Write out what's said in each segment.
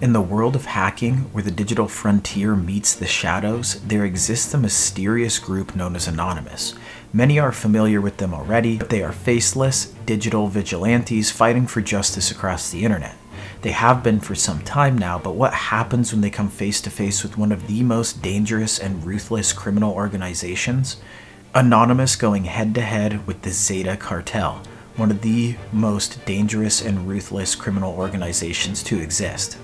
In the world of hacking, where the digital frontier meets the shadows, there exists a mysterious group known as Anonymous. Many are familiar with them already, but they are faceless, digital vigilantes fighting for justice across the internet. They have been for some time now, but what happens when they come face to face with one of the most dangerous and ruthless criminal organizations? Anonymous going head to head with the Zeta cartel, one of the most dangerous and ruthless criminal organizations to exist.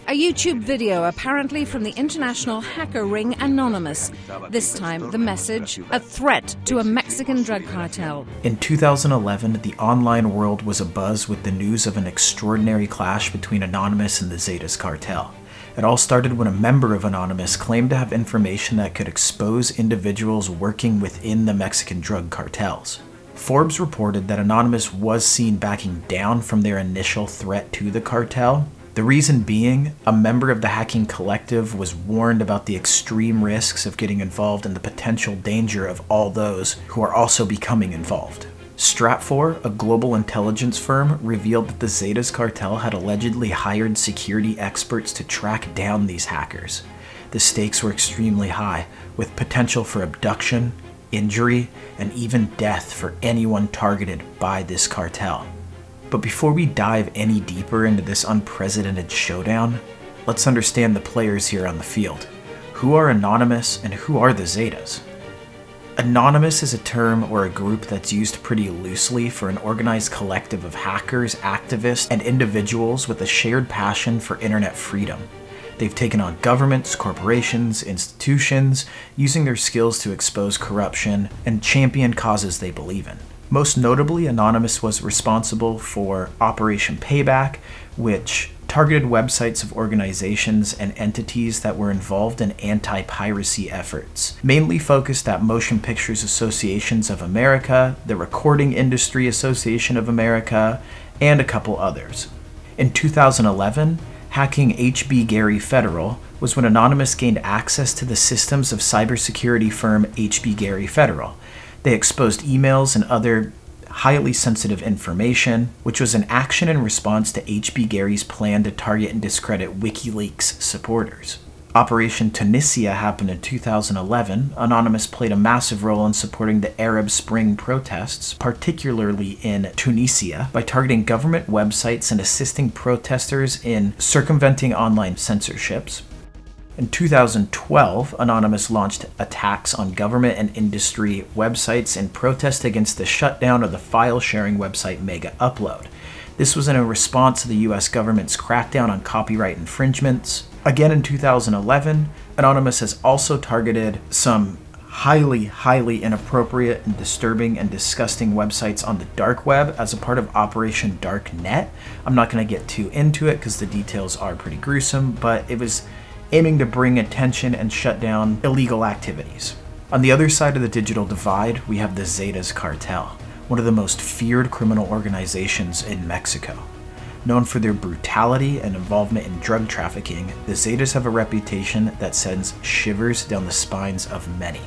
A YouTube video apparently from the international hacker ring Anonymous. This time the message, a threat to a Mexican drug cartel. In 2011, the online world was abuzz with the news of an extraordinary clash between Anonymous and the Zetas cartel. It all started when a member of Anonymous claimed to have information that could expose individuals working within the Mexican drug cartels. Forbes reported that Anonymous was seen backing down from their initial threat to the cartel. The reason being, a member of the hacking collective was warned about the extreme risks of getting involved and the potential danger of all those who are also becoming involved. Stratfor, a global intelligence firm, revealed that the Zetas cartel had allegedly hired security experts to track down these hackers. The stakes were extremely high, with potential for abduction, injury, and even death for anyone targeted by this cartel. But before we dive any deeper into this unprecedented showdown, let's understand the players here on the field. Who are Anonymous and who are the Zetas? Anonymous is a term or a group that's used pretty loosely for an organized collective of hackers, activists, and individuals with a shared passion for internet freedom. They've taken on governments, corporations, institutions, using their skills to expose corruption and champion causes they believe in. Most notably, Anonymous was responsible for Operation Payback, which targeted websites of organizations and entities that were involved in anti-piracy efforts, mainly focused at Motion Pictures Associations of America, the Recording Industry Association of America, and a couple others. In 2011, hacking HB Gary Federal was when Anonymous gained access to the systems of cybersecurity firm HB Gary Federal. They exposed emails and other highly sensitive information, which was an action in response to HB Gary's plan to target and discredit WikiLeaks supporters. Operation Tunisia happened in 2011. Anonymous played a massive role in supporting the Arab Spring protests, particularly in Tunisia, by targeting government websites and assisting protesters in circumventing online censorships. In 2012, Anonymous launched attacks on government and industry websites in protest against the shutdown of the file-sharing website Mega Upload. This was in a response to the US government's crackdown on copyright infringements. Again in 2011, Anonymous has also targeted some highly inappropriate and disturbing and disgusting websites on the dark web as a part of Operation Darknet. I'm not going to get too into it because the details are pretty gruesome, but it was aiming to bring attention and shut down illegal activities. On the other side of the digital divide, we have the Zetas cartel, one of the most feared criminal organizations in Mexico. Known for their brutality and involvement in drug trafficking, the Zetas have a reputation that sends shivers down the spines of many.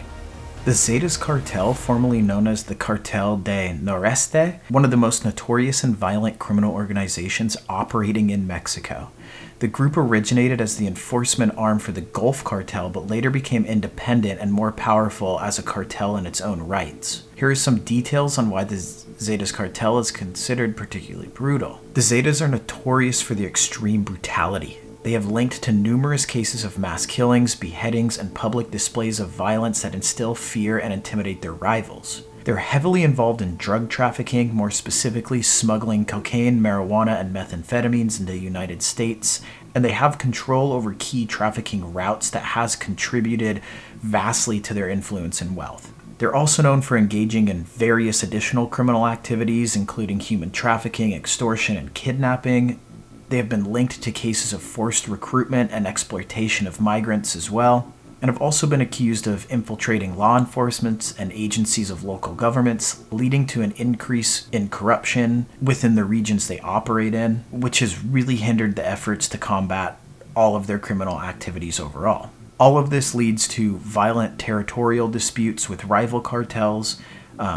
The Zetas cartel, formerly known as the Cartel de Noreste, one of the most notorious and violent criminal organizations operating in Mexico. The group originated as the enforcement arm for the Gulf cartel, but later became independent and more powerful as a cartel in its own rights. Here are some details on why the Zetas cartel is considered particularly brutal. The Zetas are notorious for their extreme brutality. They have linked to numerous cases of mass killings, beheadings, and public displays of violence that instill fear and intimidate their rivals. They're heavily involved in drug trafficking, more specifically smuggling cocaine, marijuana, and methamphetamines into the United States, and they have control over key trafficking routes that has contributed vastly to their influence and wealth. They're also known for engaging in various additional criminal activities, including human trafficking, extortion, and kidnapping. They have been linked to cases of forced recruitment and exploitation of migrants as well, and have also been accused of infiltrating law enforcement and agencies of local governments, leading to an increase in corruption within the regions they operate in, which has really hindered the efforts to combat all of their criminal activities overall. All of this leads to violent territorial disputes with rival cartels,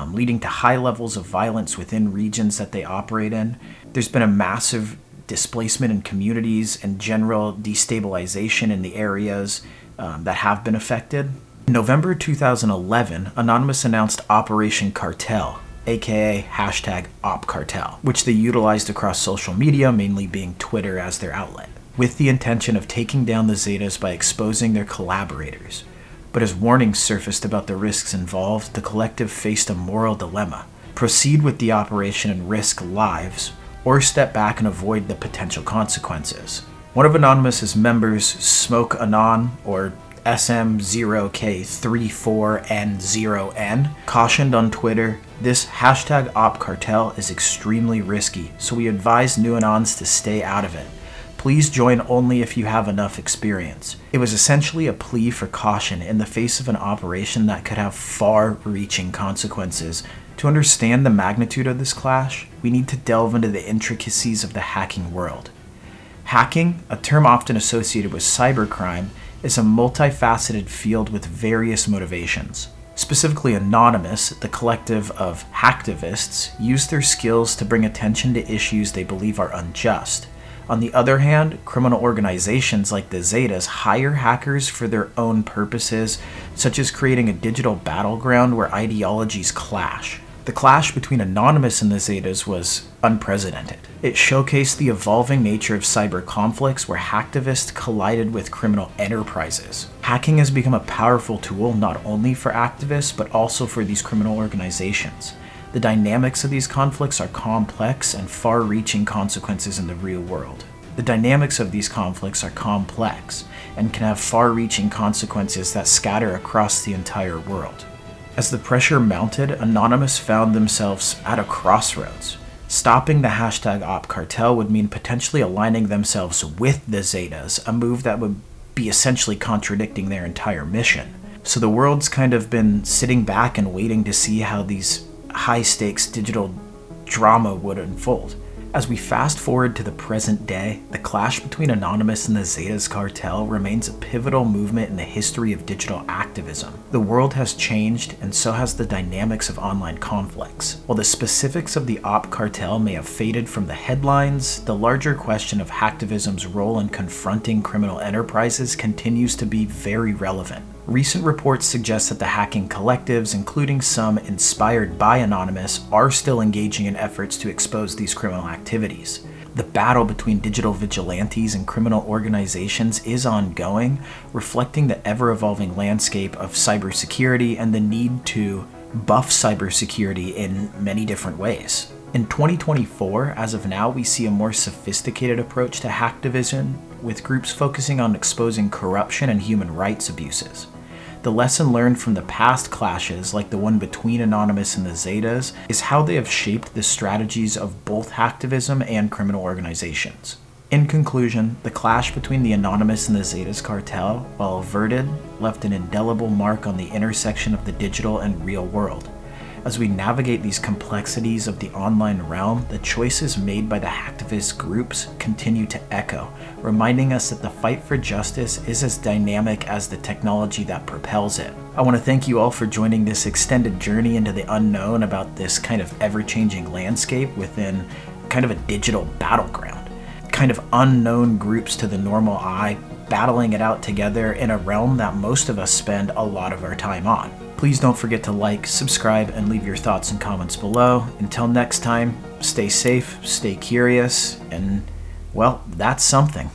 leading to high levels of violence within regions that they operate in. There's been a massive displacement in communities and general destabilization in the areas that have been affected. In November 2011, Anonymous announced Operation Cartel, aka #OpCartel, which they utilized across social media, mainly being Twitter as their outlet, with the intention of taking down the Zetas by exposing their collaborators. But as warnings surfaced about the risks involved, the collective faced a moral dilemma: proceed with the operation and risk lives, or step back and avoid the potential consequences. One of Anonymous's members, Smoke Anon, or SM0K34N0N, cautioned on Twitter, "This #OpCartel is extremely risky, so we advise new Anons to stay out of it. Please join only if you have enough experience." It was essentially a plea for caution in the face of an operation that could have far-reaching consequences. To understand the magnitude of this clash, we need to delve into the intricacies of the hacking world. Hacking, a term often associated with cybercrime, is a multifaceted field with various motivations. Specifically, Anonymous, the collective of hacktivists, use their skills to bring attention to issues they believe are unjust. On the other hand, criminal organizations like the Zetas hire hackers for their own purposes, such as creating a digital battleground where ideologies clash. The clash between Anonymous and the Zetas was unprecedented. It showcased the evolving nature of cyber conflicts where hacktivists collided with criminal enterprises. Hacking has become a powerful tool not only for activists, but also for these criminal organizations. The dynamics of these conflicts are complex and far-reaching consequences in the real world. The dynamics of these conflicts are complex and can have far-reaching consequences that scatter across the entire world. As the pressure mounted, Anonymous found themselves at a crossroads. Stopping the #OpCartel would mean potentially aligning themselves with the Zetas, a move that would be essentially contradicting their entire mission. So the world's kind of been sitting back and waiting to see how these high-stakes digital drama would unfold. As we fast forward to the present day, the clash between Anonymous and the Zetas cartel remains a pivotal movement in the history of digital activism. The world has changed, and so has the dynamics of online conflicts. While the specifics of the OpCartel may have faded from the headlines, the larger question of hacktivism's role in confronting criminal enterprises continues to be very relevant. Recent reports suggest that the hacking collectives, including some inspired by Anonymous, are still engaging in efforts to expose these criminal activities. The battle between digital vigilantes and criminal organizations is ongoing, reflecting the ever-evolving landscape of cybersecurity and the need to buff cybersecurity in many different ways. In 2024, as of now, we see a more sophisticated approach to hacktivism, with groups focusing on exposing corruption and human rights abuses. The lesson learned from the past clashes, like the one between Anonymous and the Zetas, is how they have shaped the strategies of both hacktivism and criminal organizations. In conclusion, the clash between the Anonymous and the Zetas cartel, while averted, left an indelible mark on the intersection of the digital and real world. As we navigate these complexities of the online realm, the choices made by the hacktivist groups continue to echo, reminding us that the fight for justice is as dynamic as the technology that propels it. I want to thank you all for joining this extended journey into the unknown about this kind of ever-changing landscape within kind of a digital battleground. Kind of unknown groups to the normal eye, battling it out together in a realm that most of us spend a lot of our time on. Please don't forget to like, subscribe, and leave your thoughts and comments below. Until next time, stay safe, stay curious, and, well, that's something.